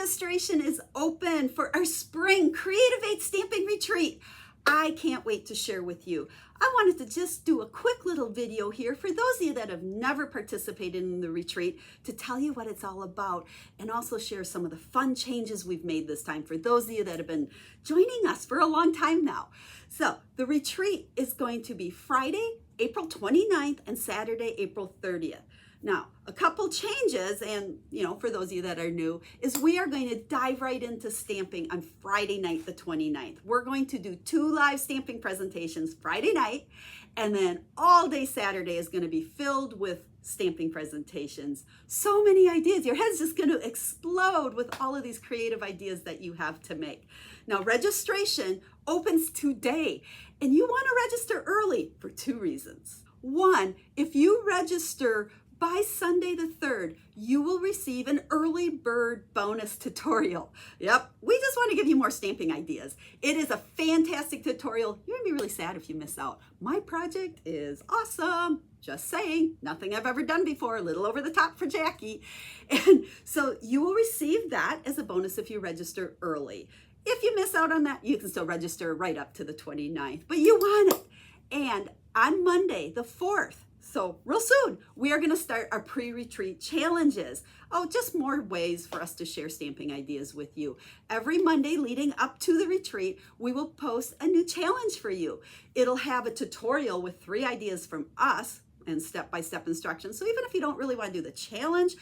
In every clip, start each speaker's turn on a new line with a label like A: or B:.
A: registration is open for our spring Creativate Stamping Retreat. I can't wait to share with you. I wanted to just do a quick little video here for those of you that have never participated in the retreat to tell you what it's all about and also share some of the fun changes we've made this time for those of you that have been joining us for a long time now. So the retreat is going to be Friday, April 29th and Saturday, April 30th. Now, a couple changes, and for those of you that are new, is we are going to dive right into stamping on Friday night, the 29th. We're going to do 2 live stamping presentations Friday night, and then all day Saturday is going to be filled with stamping presentations. So many ideas. Your head's just going to explode with all of these creative ideas that you have to make. Now, registration opens today, and you want to register early for 2 reasons. One, if you register by Sunday the 3rd, you will receive an early bird bonus tutorial. Yep, we just want to give you more stamping ideas. It is a fantastic tutorial. You're gonna be really sad if you miss out. My project is awesome. Just saying, nothing I've ever done before, a little over the top for Jackie. And so you will receive that as a bonus if you register early. If you miss out on that, you can still register right up to the 29th, but you want it. And on Monday, the 4th, so real soon, we are going to start our pre-retreat challenges. Oh, just more ways for us to share stamping ideas with you. Every Monday leading up to the retreat, we will post a new challenge for you. It'll have a tutorial with 3 ideas from us and step-by-step instructions. So even if you don't really want to do the challenge,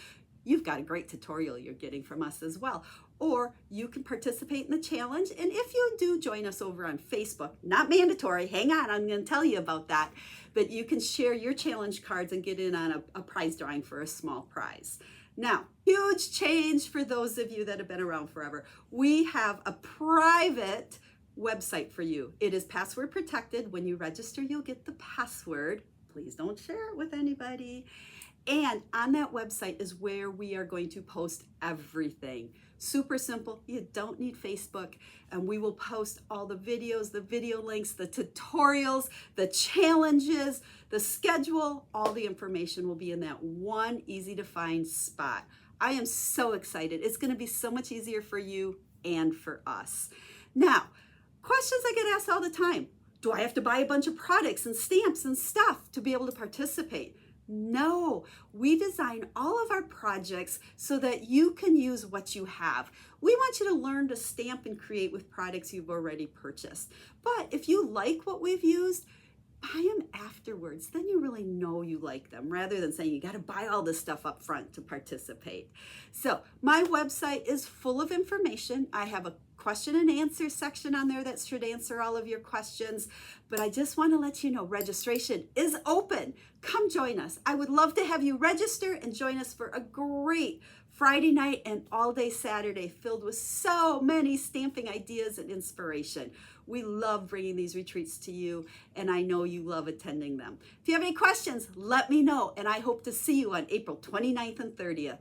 A: you've got a great tutorial you're getting from us as well. Or you can participate in the challenge. And if you do join us over on Facebook, not mandatory, hang on, I'm going to tell you about that. But you can share your challenge cards and get in on a prize drawing for a small prize. Now, huge change for those of you that have been around forever. We have a private website for you. It is password protected. When you register, you'll get the password. Please don't share it with anybody. And on that website is where we are going to post everything. Super simple. You don't need Facebook. And we will post all the videos, the video links, the tutorials, the challenges, the schedule. All the information will be in that one easy to find spot. I am so excited. It's going to be so much easier for you and for us. Now, questions I get asked all the time. Do I have to buy a bunch of products and stamps and stuff to be able to participate? No, we design all of our projects so that you can use what you have. We want you to learn to stamp and create with products you've already purchased. But if you like what we've used, buy them afterwards. Then you really know you like them rather than saying you got to buy all this stuff up front to participate. So my website is full of information. I have a question and answer section on there that should answer all of your questions. But I just want to let you know registration is open. Come join us. I would love to have you register and join us for a great Friday night and all day Saturday filled with so many stamping ideas and inspiration. We love bringing these retreats to you, and I know you love attending them. If you have any questions, let me know, and I hope to see you on April 29th and 30th.